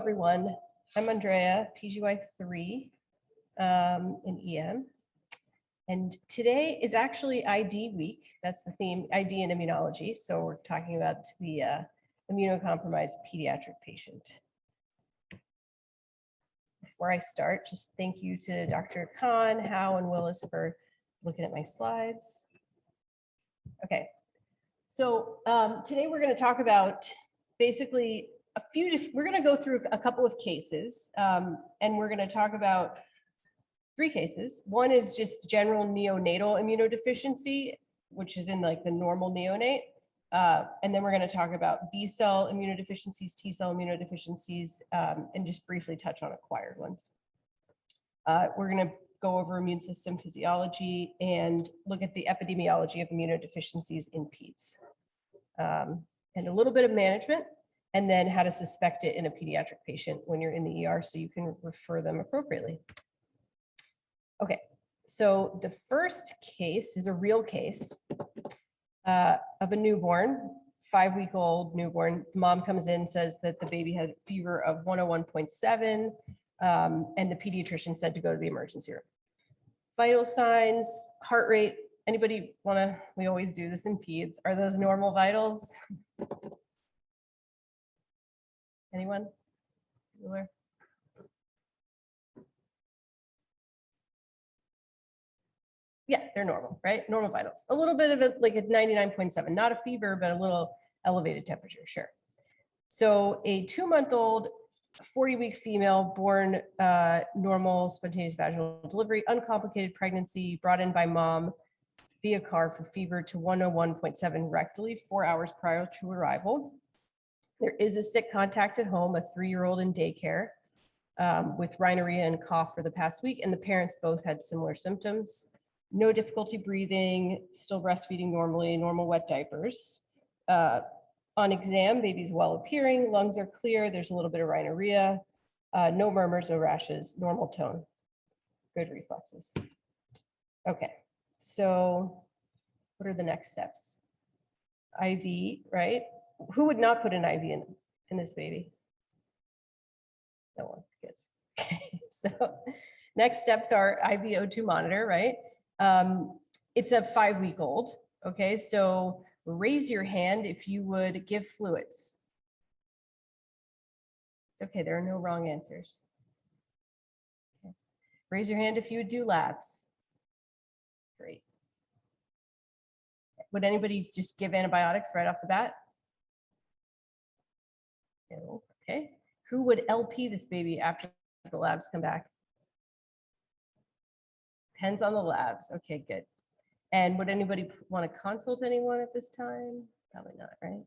everyone. I'm Andrea, PGY3 in EM. And today is actually ID week. That's the theme, ID in immunology. So we're talking about the immunocompromised pediatric patient. Before I start, just thank you to Dr. Khan, Howe, and Willis for looking at my slides. Okay, so today we're going to talk about basically we're going to go through a couple of cases, and we're going to talk about 3 cases. One is just general neonatal immunodeficiency, which is in like the normal neonate. And then we're going to talk about B-cell immunodeficiencies, T-cell immunodeficiencies, and just briefly touch on acquired ones. We're going to go over immune system physiology and look at the epidemiology of immunodeficiencies in Peds. And a little bit of management, and then how to suspect it in a pediatric patient when you're in the ER so you can refer them appropriately. Okay, so the first case is a real case of a newborn, 5-week-old newborn. Mom comes in, says that the baby had a fever of 101.7, and the pediatrician said to go to the emergency room. Vital signs, heart rate. Anybody wanna, we always do this in peds. Are those normal vitals? Anyone? Bueller? Yeah, they're normal, right? Normal vitals. A little bit of it, like a 99.7, not a fever, but a little elevated temperature, sure. So a 2-month-old, 40-week female, born normal spontaneous vaginal delivery, uncomplicated pregnancy, brought in by mom via car for fever to 101.7 rectally 4 hours prior to arrival. There is a sick contact at home, a 3-year-old in daycare with rhinorrhea and cough for the past week, and the parents both had similar symptoms. No difficulty breathing, still breastfeeding normally, normal wet diapers. On exam, baby's well appearing, lungs are clear, there's a little bit of rhinorrhea, no murmurs, no rashes, normal tone, good reflexes. Okay, so what are the next steps? IV, right? Who would not put an IV in this baby? No one, good. Okay, so next steps are IV O2 monitor, right? It's a 5-week-old, okay? So raise your hand if you would give fluids. It's okay, there are no wrong answers. Okay. Raise your hand if you would do labs. Great. Would anybody just give antibiotics right off the bat? No, okay. Who would LP this baby after the labs come back? Depends on the labs. Okay, good. And would anybody want to consult anyone at this time? Probably not, right?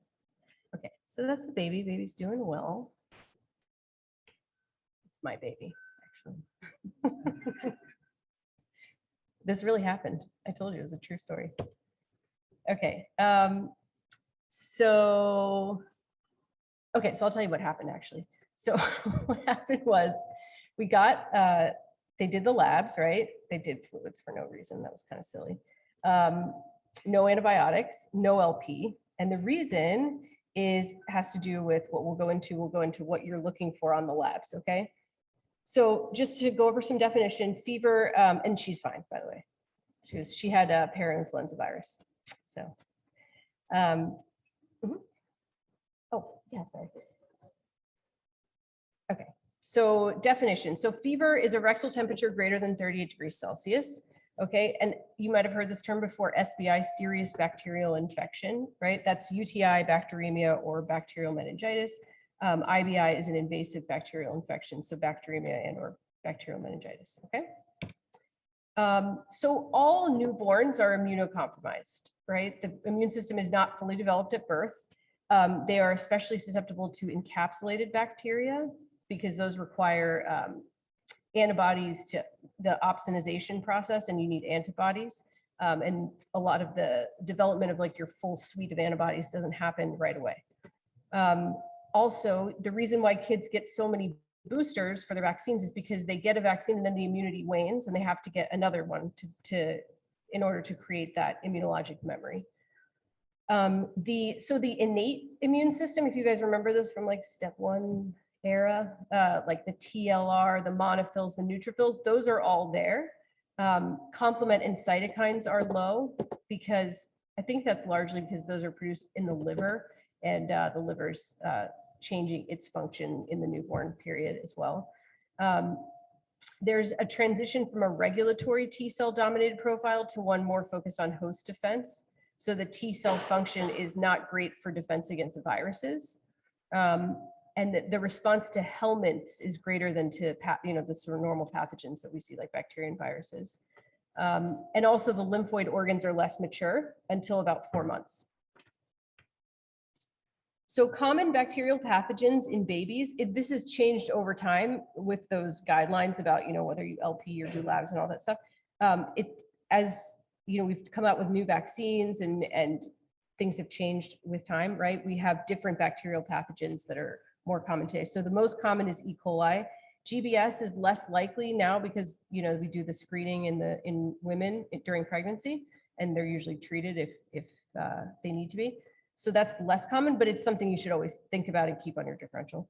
Okay, so that's the baby. Baby's doing well. It's my baby, actually. This really happened. I told you it was a true story. Okay, so I'll tell you what happened actually. So what happened was we got, they did the labs, right? They did fluids for no reason. That was kind of silly. No antibiotics, no LP. And the reason has to do with what we'll go into what you're looking for on the labs, okay? So just to go over some definition, fever, and she's fine, by the way. She had a parainfluenza virus. So, oh, yeah, sorry. Okay, so definition. So fever is a rectal temperature greater than 38 degrees Celsius. Okay, and you might have heard this term before, SBI, serious bacterial infection, right? That's UTI, bacteremia, or bacterial meningitis. IBI is an invasive bacterial infection, so bacteremia and or bacterial meningitis, okay? So all newborns are immunocompromised, right? The immune system is not fully developed at birth. They are especially susceptible to encapsulated bacteria because those require antibodies to the opsonization process, and you need antibodies. And a lot of the development of like your full suite of antibodies doesn't happen right away. Also, the reason why kids get so many boosters for their vaccines is because they get a vaccine and then the immunity wanes and they have to get another one in order to create that immunologic memory. So the innate immune system, if you guys remember this from like step 1 era, like the TLR, the monophils, the neutrophils, those are all there. Complement and cytokines are low because I think that's largely because those are produced in the liver, and the liver's changing its function in the newborn period as well. There's a transition from a regulatory T cell dominated profile to one more focused on host defense. So the T cell function is not great for defense against viruses. And the response to helminths is greater than to, the sort of normal pathogens that we see like bacteria and viruses. And also the lymphoid organs are less mature until about 4 months. So common bacterial pathogens in babies, this has changed over time with those guidelines about, whether you LP or do labs and all that stuff. We've come out with new vaccines and things have changed with time, right? We have different bacterial pathogens that are more common today. So the most common is E. coli. GBS is less likely now because, we do the screening in women during pregnancy, and they're usually treated if they need to be. So that's less common, but it's something you should always think about and keep on your differential.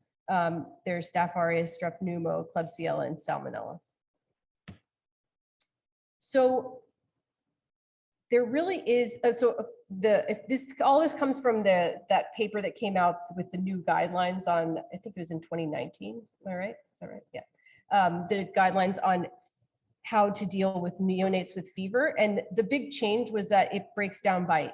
There's Staph aureus, strep pneumo, Klebsiella, and Salmonella. So there really is, all this comes from that paper that came out with the new guidelines on, I think it was in 2019, am I right? Is that right? Yeah. The guidelines on how to deal with neonates with fever. And the big change was that it breaks down by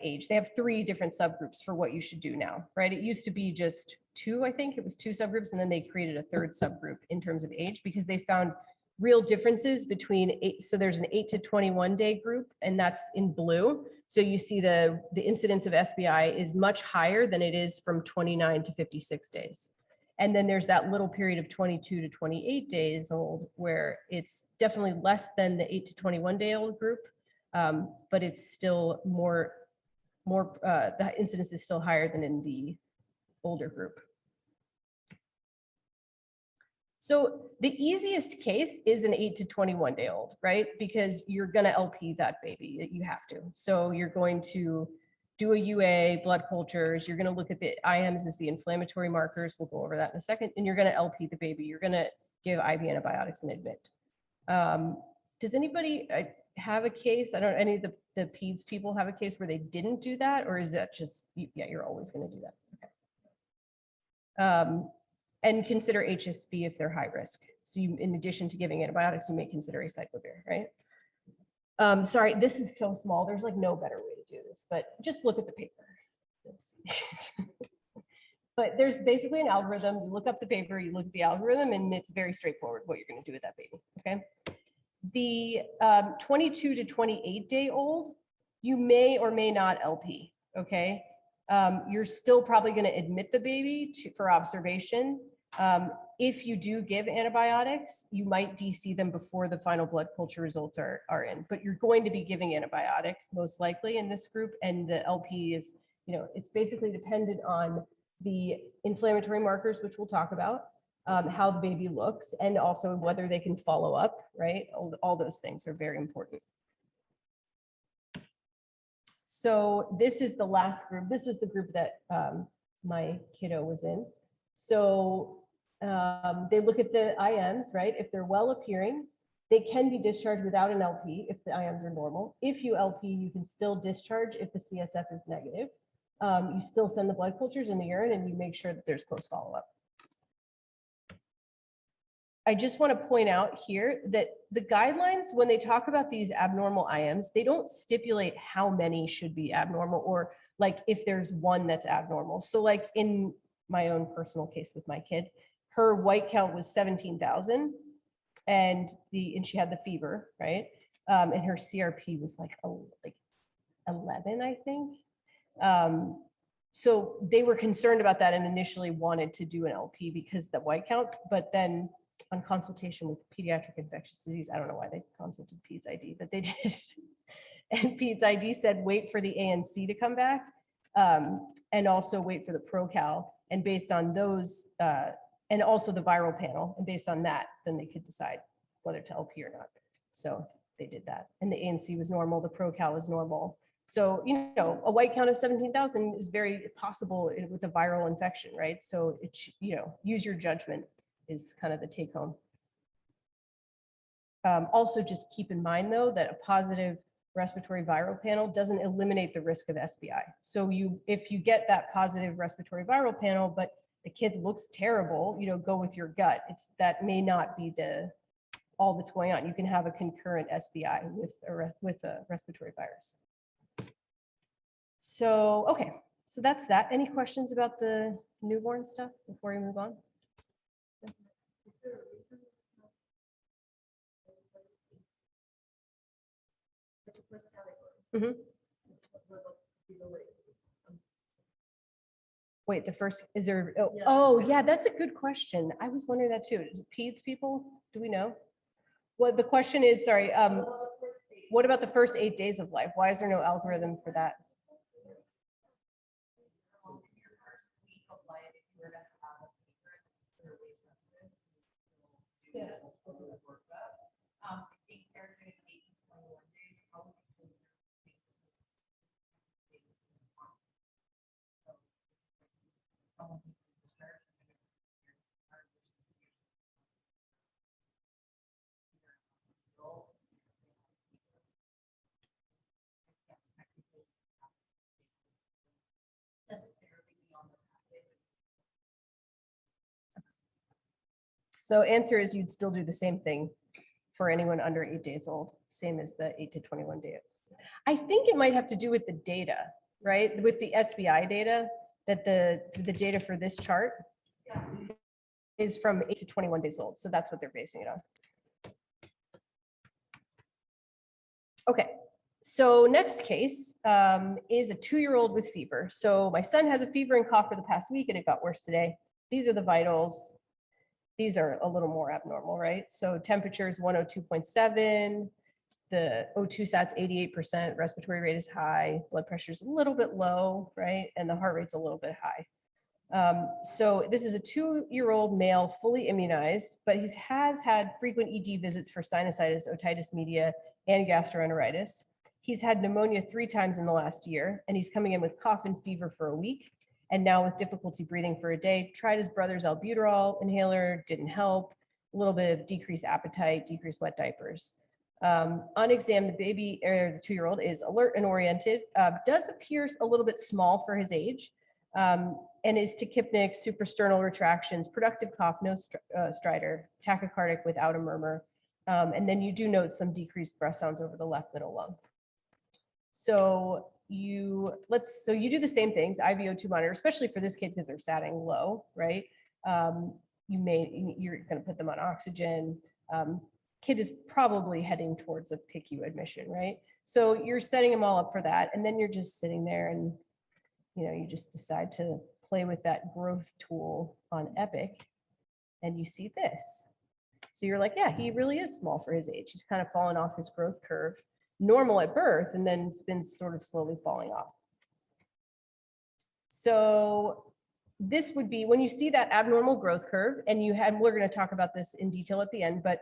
age. They have 3 different subgroups for what you should do now, right? It used to be just 2, I think it was 2 subgroups, and then they created a 3rd subgroup in terms of age because they found real differences between so there's an 8 to 21 day group, and that's in blue. So you see the incidence of SBI is much higher than it is from 29 to 56 days. And then there's that little period of 22 to 28 days old where it's definitely less than the 8 to 21 day old group. But it's still the incidence is still higher than in the older group. So the easiest case is an 8 to 21 day old, right? Because you're going to LP that baby, you have to. So you're going to do a UA, blood cultures, you're going to look at the IMs as the inflammatory markers. We'll go over that in a second. And you're going to LP the baby. You're going to give IV antibiotics and admit. Does anybody have a case? I don't know, any of the Peds people have a case where they didn't do that? Or is that just, yeah, you're always going to do that? Okay. And consider HSV if they're high risk. So you, in addition to giving antibiotics, you may consider acyclovir, right? Sorry, this is so small. There's like no better way to do this, but just look at the paper. But there's basically an algorithm. You look up the paper, you look at the algorithm, and it's very straightforward what you're going to do with that baby, okay? The 22 to 28 day old, you may or may not LP, okay? You're still probably going to admit the baby for observation. If you do give antibiotics, you might DC them before the final blood culture results are in, but you're going to be giving antibiotics most likely in this group. And the LP is, it's basically dependent on the inflammatory markers, which we'll talk about, how the baby looks, and also whether they can follow up, right? All those things are very important. So this is the last group. This was the group that my kiddo was in. So they look at the IMs, right? If they're well appearing, they can be discharged without an LP if the IMs are normal. If you LP, you can still discharge if the CSF is negative. You still send the blood cultures in the urine and you make sure that there's close follow-up. I just want to point out here that the guidelines, when they talk about these abnormal IMs, they don't stipulate how many should be abnormal or like if there's one that's abnormal. So like in my own personal case with my kid, her white count was 17,000 and she had the fever, right? And her CRP was like 11, I think. So they were concerned about that and initially wanted to do an LP because the white count, but then on consultation with pediatric infectious disease, I don't know why they consulted Peds ID, but they did. And Peds ID said, wait for the ANC to come back and also wait for the ProCal. And based on those, and also the viral panel, and based on that, then they could decide whether to LP or not. So they did that. And the ANC was normal, the ProCal was normal. So, a white count of 17,000 is very possible with a viral infection, right? So use your judgment is kind of the take home. Also, just keep in mind though, that a positive respiratory viral panel doesn't eliminate the risk of SBI. So if you get that positive respiratory viral panel, but the kid looks terrible, go with your gut. That may not be all that's going on. You can have a concurrent SBI with a respiratory virus. So, okay, so that's that. Any questions about the newborn stuff before we move on? Mm-hmm. Wait, the first, is there, yeah, that's a good question. I was wondering that too. Is it Peds people? Do we know? Well, the question is, sorry, what about the first 8 days of life? Why is there no algorithm for that? Yeah. So answer is you'd still do the same thing for anyone under 8 days old, same as the 8 to 21 day. I think it might have to do with the data, right? With the SBI data, that the data for this chart is from 8 to 21 days old. So that's what they're basing it on. Okay, so next case is a 2-year-old with fever. So my son has a fever and cough for the past week and it got worse today. These are the vitals. These are a little more abnormal, right? So temperature is 102.7, the O2 sat's 88%, respiratory rate is high, blood pressure is a little bit low, right? And the heart rate's a little bit high. So this is a 2-year-old male, fully immunized, but he has had frequent ED visits for sinusitis, otitis media, and gastroenteritis. He's had pneumonia 3 times in the last year, and he's coming in with cough and fever for a week, and now with difficulty breathing for a day. Tried his brother's albuterol inhaler, didn't help. A little bit of decreased appetite, decreased wet diapers. On exam, the baby, or the 2-year-old, is alert and oriented, does appear a little bit small for his age, and is tachypnic, suprasternal retractions, productive cough, no stridor, tachycardic without a murmur. And then you do note some decreased breath sounds over the left middle lung. So you do the same things, IVO2 monitor, especially for this kid because they're satting low, right? You're going to put them on oxygen. Kid is probably heading towards a PICU admission, right? So you're setting them all up for that, and then you're just sitting there and you just decide to play with that growth tool on Epic, and you see this. So you're like, yeah, he really is small for his age. He's kind of fallen off his growth curve, normal at birth, and then it's been sort of slowly falling off. So this would be when you see that abnormal growth curve, and we're going to talk about this in detail at the end, but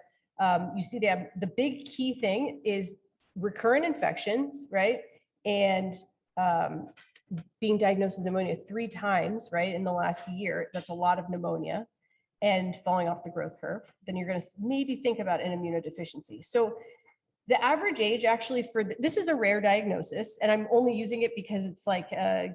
you see the big key thing is recurrent infections, right? And being diagnosed with pneumonia 3 times, right, in the last year. That's a lot of pneumonia, and falling off the growth curve. Then you're going to maybe think about an immunodeficiency. So the average age actually this is a rare diagnosis, and I'm only using it because it's like a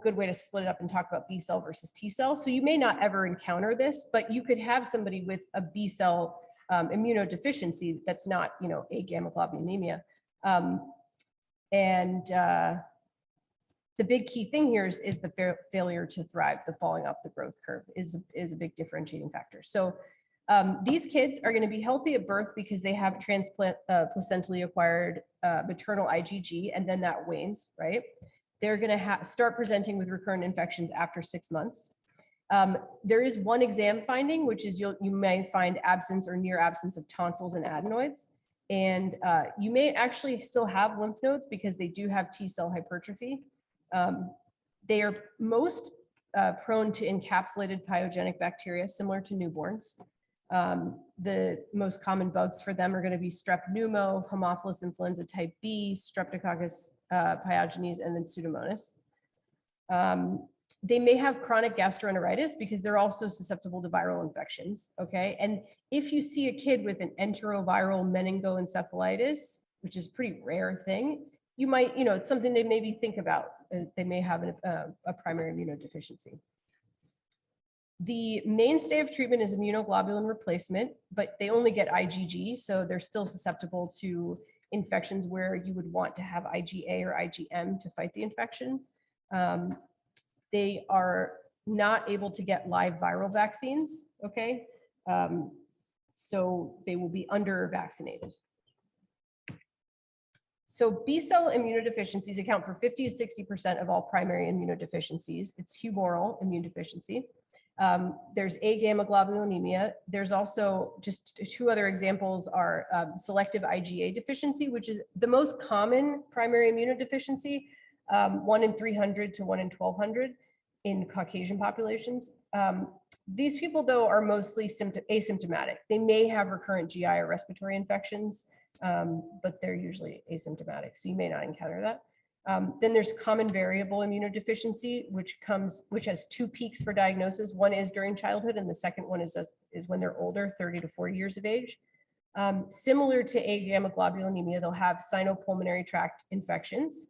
good way to split it up and talk about B cell versus T cell. So you may not ever encounter this, but you could have somebody with a B cell immunodeficiency that's not, a gamma globulinemia. The big key thing here is the failure to thrive. The falling off the growth curve is a big differentiating factor. So these kids are going to be healthy at birth because they have placentally acquired maternal IgG, and then that wanes, right? They're going to start presenting with recurrent infections after 6 months. There is one exam finding, which is you may find absence or near absence of tonsils and adenoids. And you may actually still have lymph nodes because they do have T cell hypertrophy. They are most prone to encapsulated pyogenic bacteria, similar to newborns. The most common bugs for them are going to be strep pneumo, Haemophilus influenza type B, Streptococcus Pathogens, and then Pseudomonas. They may have chronic gastroenteritis because they're also susceptible to viral infections, okay? And if you see a kid with an enteroviral meningoencephalitis, which is a pretty rare thing, you might, it's something they maybe think about. They may have a primary immunodeficiency. The mainstay of treatment is immunoglobulin replacement, but they only get IgG, so they're still susceptible to infections where you would want to have IgA or IgM to fight the infection. They are not able to get live viral vaccines, okay? So they will be under vaccinated. So B-cell immunodeficiencies account for 50 to 60% of all primary immunodeficiencies. It's humoral immune deficiency. There's A-gamma globulinemia. There's also just two other examples are selective IgA deficiency, which is the most common primary immunodeficiency, 1 in 300 to 1 in 1,200 in Caucasian populations. These people, though, are mostly asymptomatic. They may have recurrent GI or respiratory infections, but they're usually asymptomatic, so you may not encounter that. Then there's common variable immunodeficiency, which has two peaks for diagnosis. One is during childhood, and the second one is when they're older, 30 to 40 years of age. Similar to A-gamma globulinemia, they'll have sinopulmonary tract infections.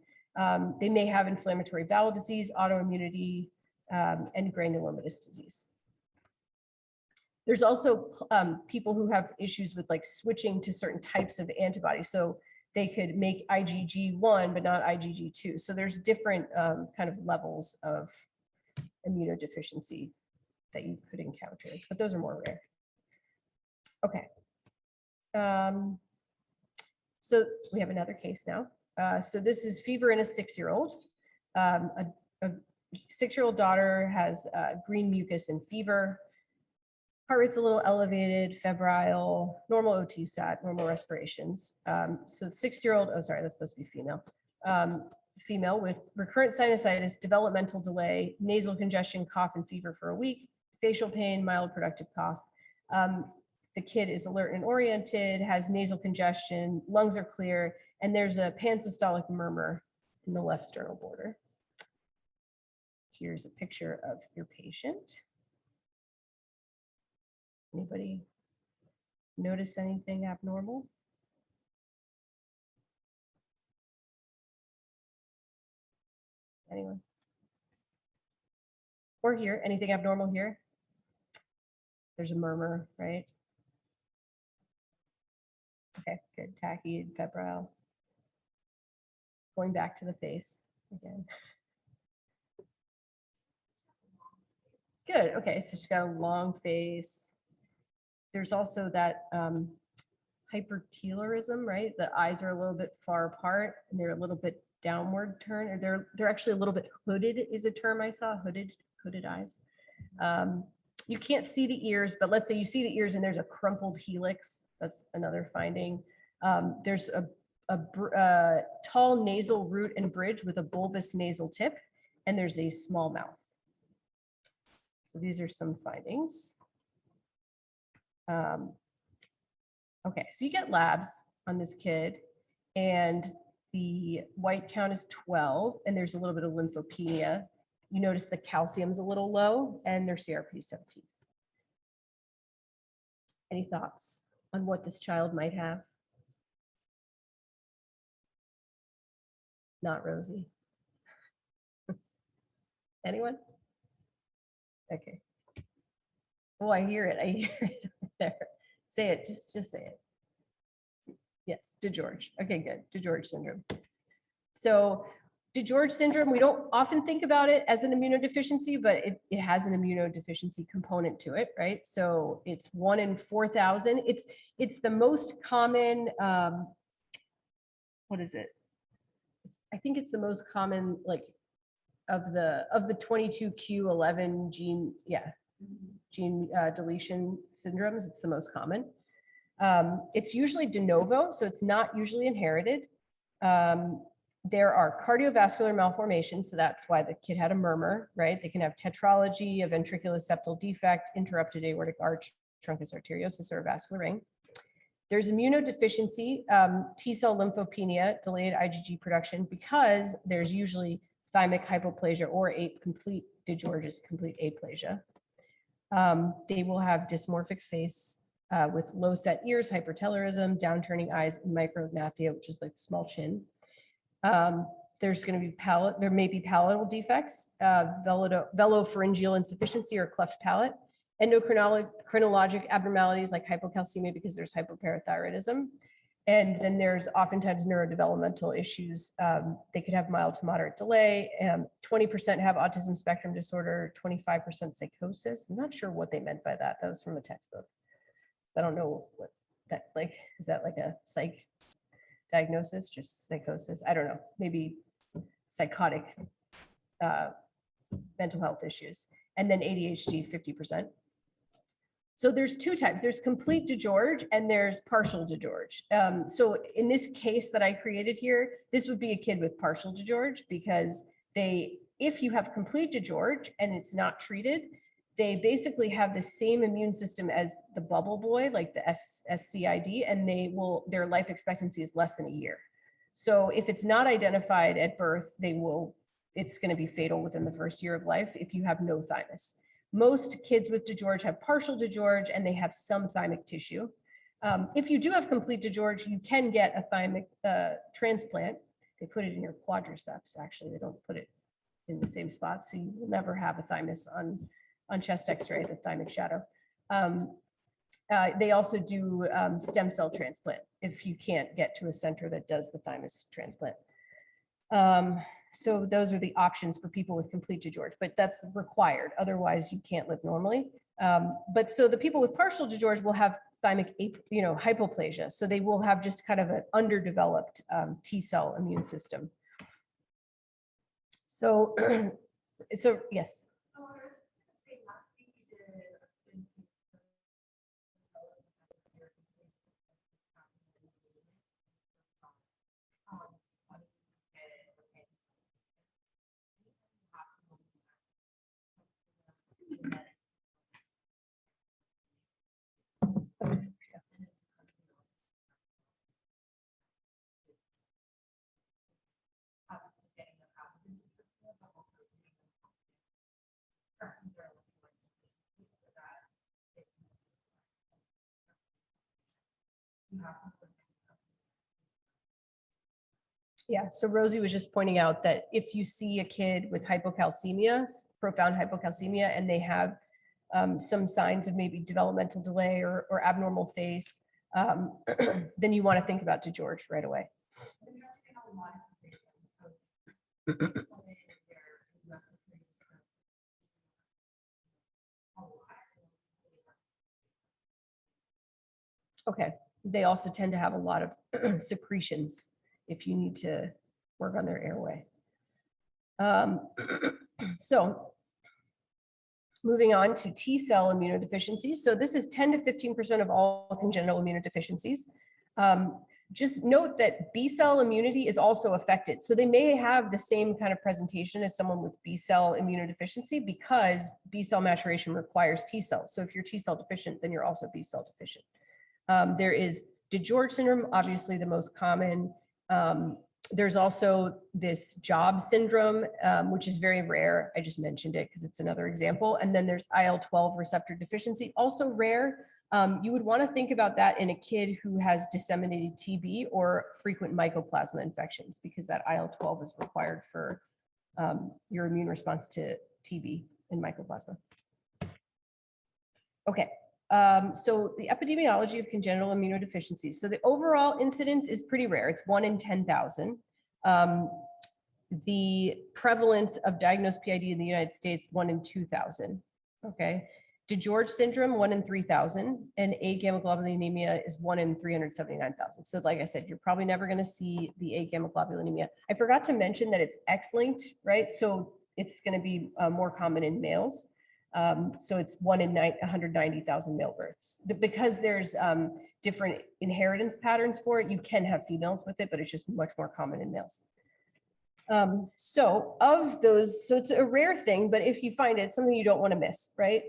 They may have inflammatory bowel disease, autoimmunity, and granulomatous disease. There's also people who have issues with like switching to certain types of antibodies. So they could make IgG1, but not IgG2. So there's different kind of levels of immunodeficiency that you could encounter, but those are more rare. Okay. So we have another case now. So this is fever in a 6-year-old. A 6-year-old daughter has green mucus and fever. Heart rate's a little elevated, febrile, normal O2 sat, normal respirations. So 6-year-old, oh, sorry, that's supposed to be female. Female with recurrent sinusitis, developmental delay, nasal congestion, cough and fever for a week, facial pain, mild productive cough. The kid is alert and oriented, has nasal congestion, lungs are clear, and there's a pansystolic murmur in the left sternal border. Here's a picture of your patient. Anybody notice anything abnormal? Anyone? Or here, anything abnormal here? There's a murmur, right? Okay, good. Tachy, febrile. Going back to the face again. Good. Okay, so she's got a long face. There's also that hypertelorism, right? The eyes are a little bit far apart and they're a little bit downward turn, or they're actually a little bit hooded is a term I saw, hooded eyes. You can't see the ears, but let's say you see the ears and there's a crumpled helix. That's another finding. There's a tall nasal root and bridge with a bulbous nasal tip, and there's a small mouth. So these are some findings. Okay, so you get labs on this kid, and the white count is 12, and there's a little bit of lymphopenia. You notice the calcium's a little low, and their CRP is 17. Any thoughts on what this child might have? Not Rosie. Anyone? Okay. Oh, I hear it. I hear it there. Say it. Just say it. Yes, DiGeorge. Okay, good. DiGeorge syndrome. So DiGeorge syndrome, we don't often think about it as an immunodeficiency, but it has an immunodeficiency component to it, right? So it's 1 in 4,000. It's the most common. What is it? I think it's the most common, like, of the 22q11 gene, gene deletion syndromes. It's the most common. It's usually de novo, so it's not usually inherited. There are cardiovascular malformations, so that's why the kid had a murmur, right? They can have tetralogy, a ventricular septal defect, interrupted aortic arch, truncus arteriosus, or a vascular ring. There's immunodeficiency, T-cell lymphopenia, delayed IgG production, because there's usually thymic hypoplasia or complete DiGeorge's complete aplasia. They will have dysmorphic face with low set ears, hypertelorism, downturning eyes, and micrognathia, which is like small chin. There's going to be there may be palatal defects, velopharyngeal insufficiency or cleft palate, endocrinologic abnormalities like hypocalcemia because there's hypoparathyroidism. And then there's oftentimes neurodevelopmental issues. They could have mild to moderate delay. 20% have autism spectrum disorder, 25% psychosis. I'm not sure what they meant by that. That was from a textbook. I don't know what that, like, is that like a psych diagnosis, just psychosis? I don't know, maybe psychotic mental health issues. And then ADHD, 50%. So there's two types. There's complete DiGeorge and there's partial DiGeorge. So in this case that I created here, this would be a kid with partial DiGeorge because if you have complete DiGeorge and it's not treated, they basically have the same immune system as the bubble boy, like the SCID, and their life expectancy is less than a year. So if it's not identified at birth, it's going to be fatal within the first year of life if you have no thymus. Most kids with DiGeorge have partial DiGeorge and they have some thymic tissue. If you do have complete DiGeorge, you can get a thymic transplant. They put it in your quadriceps, actually. They don't put it in the same spot, so you will never have a thymus on chest x-ray, the thymic shadow. They also do stem cell transplant if you can't get to a center that does the thymus transplant. So those are the options for people with complete DiGeorge, but that's required. Otherwise, you can't live normally. But so the people with partial DiGeorge will have thymic, hypoplasia. So they will have just kind of an underdeveloped T-cell immune system. So, yes. Yeah, so Rosie was just pointing out that if you see a kid with hypocalcemia, profound hypocalcemia, and they have some signs of maybe developmental delay or abnormal face, then you want to think about DiGeorge right away. Okay, they also tend to have a lot of secretions if you need to work on their airway. So moving on to T-cell immunodeficiencies. So this is 10 to 15% of all congenital immunodeficiencies. Just note that B-cell immunity is also affected. So they may have the same kind of presentation as someone with B-cell immunodeficiency because B-cell maturation requires T-cells. So if you're T-cell deficient, then you're also B-cell deficient. There is DiGeorge syndrome, obviously the most common. There's also this DiGeorge syndrome, which is very rare. I just mentioned it because it's another example. And then there's IL-12 receptor deficiency, also rare. You would want to think about that in a kid who has disseminated TB or frequent mycoplasma infections, because that IL-12 is required for your immune response to TB and mycoplasma. Okay. So the epidemiology of congenital immunodeficiencies. So the overall incidence is pretty rare. It's 1 in 10,000. The prevalence of diagnosed PID in the United States, 1 in 2,000. Okay. DiGeorge syndrome, 1 in 3,000. And agamma-globulinemia is 1 in 379,000. So like I said, you're probably never going to see the agamma-globulinemia. I forgot to mention that it's X-linked, right? So it's going to be more common in males. So it's 1 in 190,000 male births. Because there's different inheritance patterns for it, you can have females with it, but it's just much more common in males. So of those, so it's a rare thing, but if you find it, it's something you don't want to miss, right?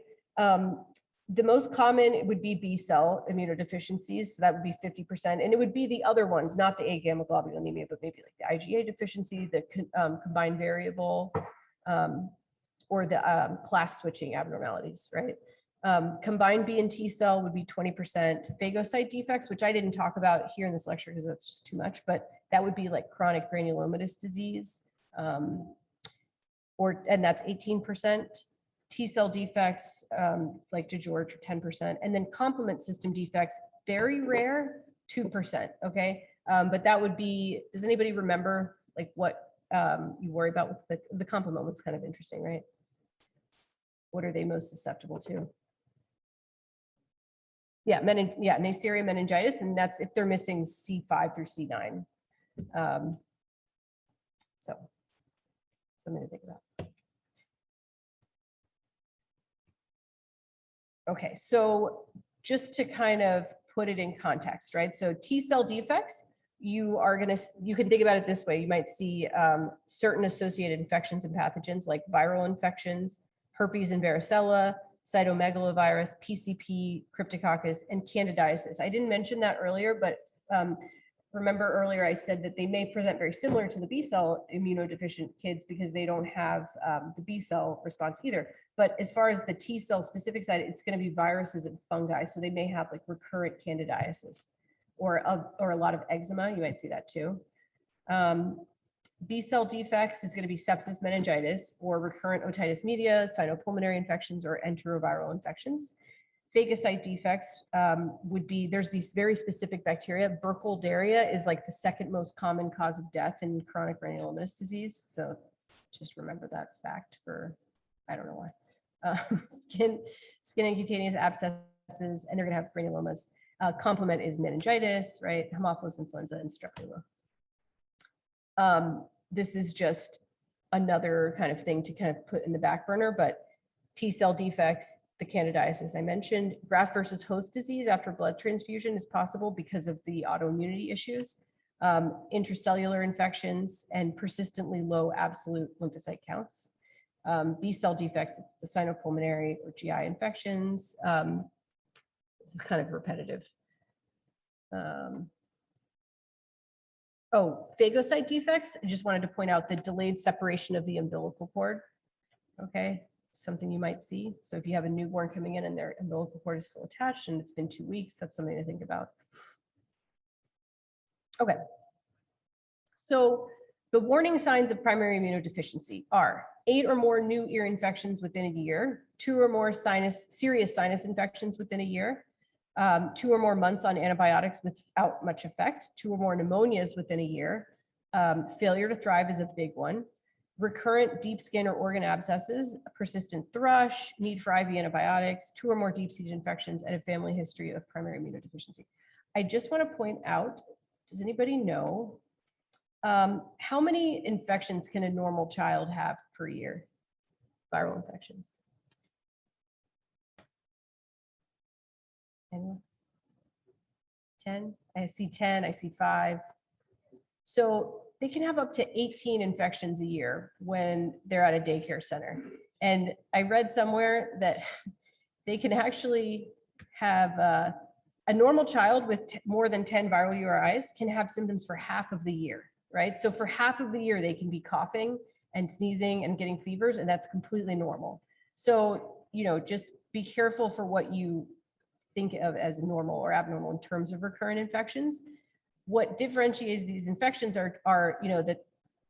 The most common would be B cell immunodeficiencies, so that would be 50%, and it would be the other ones, not the A gamma globulinemia, but maybe like the IgA deficiency, the combined variable, or the class switching abnormalities, right? Combined B and T cell would be 20%. Phagocyte defects, which I didn't talk about here in this lecture because that's just too much, but that would be like chronic granulomatous disease, and that's 18%. T cell defects, like DiGeorge, 10%, and then complement system defects, very rare, 2%. Okay, but that would be. Does anybody remember like what you worry about with the complement? What's kind of interesting, right? What are they most susceptible to? Yeah, Neisseria meningitis, and that's if they're missing C5 through C9. So something to think about. Okay, so just to kind of put it in context, right? So T cell defects, you can think about it this way. You might see certain associated infections and pathogens like viral infections, herpes and varicella, cytomegalovirus, PCP, cryptococcus, and candidiasis. I didn't mention that earlier, but remember earlier I said that they may present very similar to the B cell immunodeficient kids because they don't have the B cell response either. But as far as the T cell specific side, it's going to be viruses and fungi. So they may have like recurrent candidiasis or a lot of eczema. You might see that too. B cell defects is going to be sepsis, meningitis, or recurrent otitis media, cytopulmonary infections, or enteroviral infections. Phagocyte defects would be, there's these very specific bacteria. Burkholderia is like the second most common cause of death in chronic granulomatous disease. So just remember that fact for, I don't know why. Skin and cutaneous abscesses, and they're going to have granulomas. Complement is meningitis, right? Haemophilus influenza and strep pneumonia. This is just another kind of thing to kind of put in the back burner, but T cell defects, the candidiasis I mentioned, graft versus host disease after blood transfusion is possible because of the autoimmunity issues, intracellular infections, and persistently low absolute lymphocyte counts. B cell defects, the cytopulmonary or GI infections. This is kind of repetitive. Phagocyte defects. I just wanted to point out the delayed separation of the umbilical cord. Okay, something you might see. So if you have a newborn coming in and their umbilical cord is still attached and it's been 2 weeks, that's something to think about. Okay. So the warning signs of primary immunodeficiency are 8 or more new ear infections within a year, 2 or more serious sinus infections within a year, 2 or more months on antibiotics without much effect, 2 or more pneumonias within a year, failure to thrive is a big one, recurrent deep skin or organ abscesses, persistent thrush, need for IV antibiotics, 2 or more deep-seated infections, and a family history of primary immunodeficiency. I just want to point out, does anybody know how many infections can a normal child have per year? Viral infections. Anyone? 10? I see 10, I see 5. So they can have up to 18 infections a year when they're at a daycare center. And I read somewhere that they can actually have a normal child with more than 10 viral URIs can have symptoms for half of the year, right? So for half of the year, they can be coughing and sneezing and getting fevers, and that's completely normal. So, just be careful for what you think of as normal or abnormal in terms of recurrent infections. What differentiates these infections are that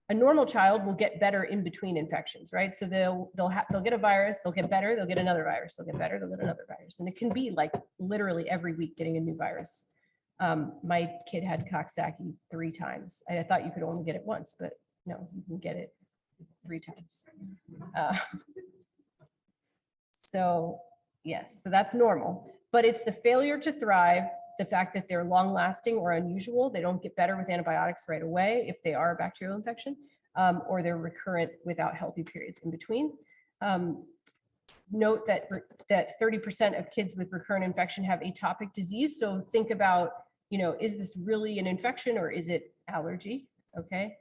a normal child will get better in between infections, right? So they'll get a virus, they'll get better, they'll get another virus, they'll get better, they'll get another virus, and it can be like literally every week getting a new virus. My kid had Coxsackie 3 times. I thought you could only get it once, but no, you can get it 3 times. So yes, so that's normal. But it's the failure to thrive, the fact that they're long lasting or unusual, they don't get better with antibiotics right away if they are a bacterial infection, or they're recurrent without healthy periods in between. Note that 30% of kids with recurrent infection have atopic disease. So think about, is this really an infection or is it allergy? Okay.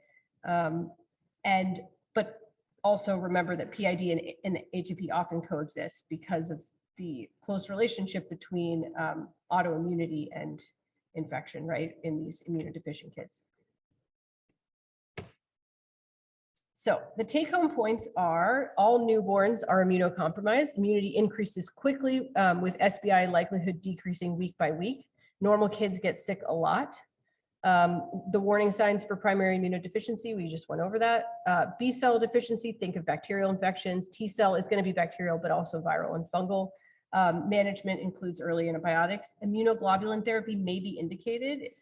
But also remember that PID and ATP often coexist because of the close relationship between autoimmunity and infection, right, in these immunodeficient kids. So the take-home points are all newborns are immunocompromised. Immunity increases quickly with SBI likelihood decreasing week by week. Normal kids get sick a lot. The warning signs for primary immunodeficiency, we just went over that. B cell deficiency, think of bacterial infections. T cell is going to be bacterial, but also viral and fungal. Management includes early antibiotics. Immunoglobulin therapy may be indicated.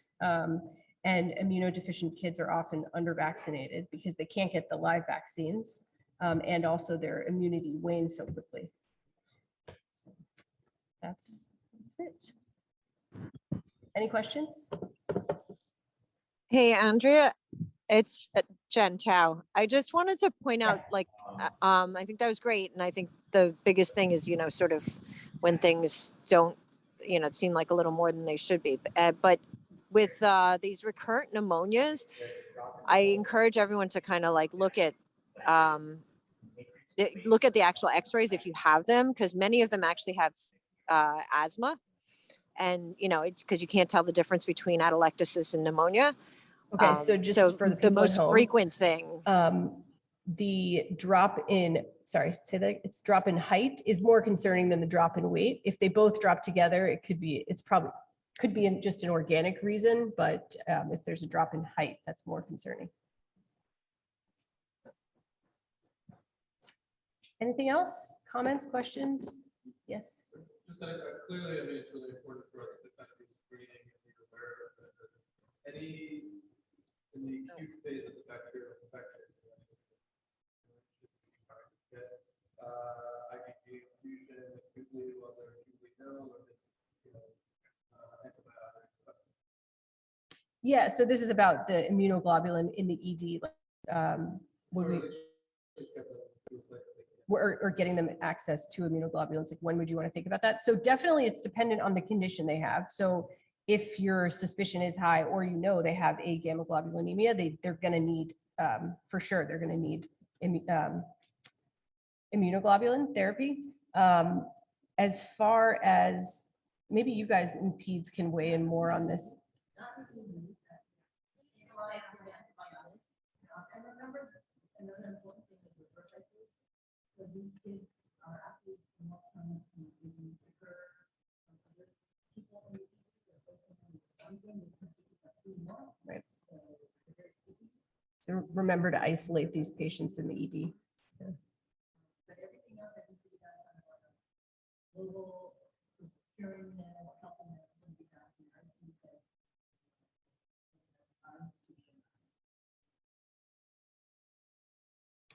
And immunodeficient kids are often under-vaccinated because they can't get the live vaccines, and also their immunity wanes so quickly. So that's it. Any questions? Hey, Andrea, it's Jen Chow. I just wanted to point out, like, I think that was great. And I think the biggest thing is, sort of when things don't, seem like a little more than they should be. But with these recurrent pneumonias, I encourage everyone to kind of like look at the actual x-rays if you have them, because many of them actually have asthma. And, it's because you can't tell the difference between atelectasis and pneumonia. Okay, so just for the most frequent thing. The drop in, it's drop in height is more concerning than the drop in weight. If they both drop together, it's probably could be just an organic reason, but if there's a drop in height, that's more concerning. Anything else? Comments, questions? Yes. Clearly, I mean, it's really important for us to kind of be screening and be aware of that. In the acute phase of the bacterial infection, IgG infusion acutely, whether acutely no or antibiotics. Yeah, so this is about the immunoglobulin in the ED, or getting them access to immunoglobulins. Like, when would you want to think about that? So definitely it's dependent on the condition they have. So if your suspicion is high, or they have a gamma globulinemia, they're going to need, for sure, they're going to need immunoglobulin therapy. As far as, maybe you guys in Peds can weigh in more on this. Right. So remember to isolate these patients in the ED. Yeah.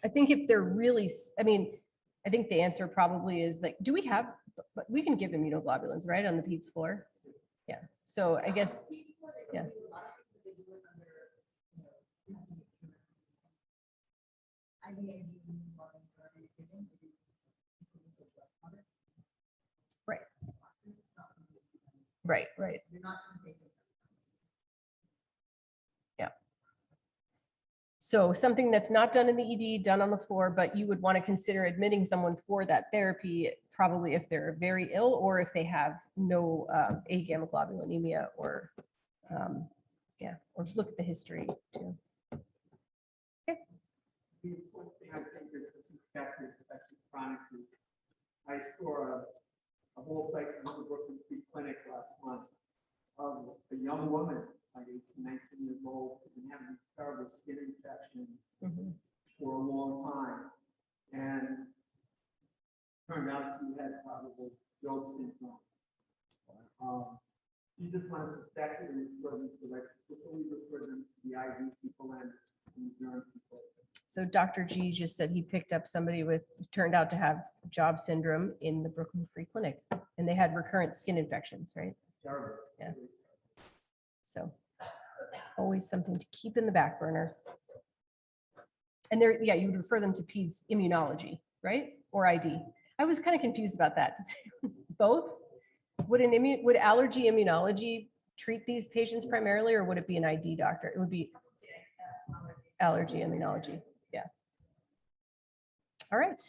I think if they're really, I think the answer probably is like, do we have, but we can give immunoglobulins, right, on the Peds floor? Yeah. So I guess, yeah. Right. Right, right. Yeah. So something that's not done in the ED, done on the floor, but you would want to consider admitting someone for that therapy, probably if they're very ill or if they have no A-gamma globulinemia, or or look at the history too. Okay. The important thing I think is this infection, especially chronically. I saw a whole place in the Brooklyn Free Clinic last month of a young woman, like 18, 19 years old, who's been having these terrible skin infections for a long time. And turned out she had probably DiGeorge Syndrome. You just want to suspect it and refer them to, we refer them to the IV people and the urine people. So Dr. G just said he picked up somebody with, turned out to have DiGeorge syndrome in the Brooklyn Free Clinic, and they had recurrent skin infections, right? Terrible. Yeah. So always something to keep in the back burner. And there, yeah, you would refer them to Peds Immunology, right? Or ID. I was kind of confused about that. Both? Would allergy immunology treat these patients primarily, or would it be an ID doctor? It would be allergy immunology. Yeah. All right.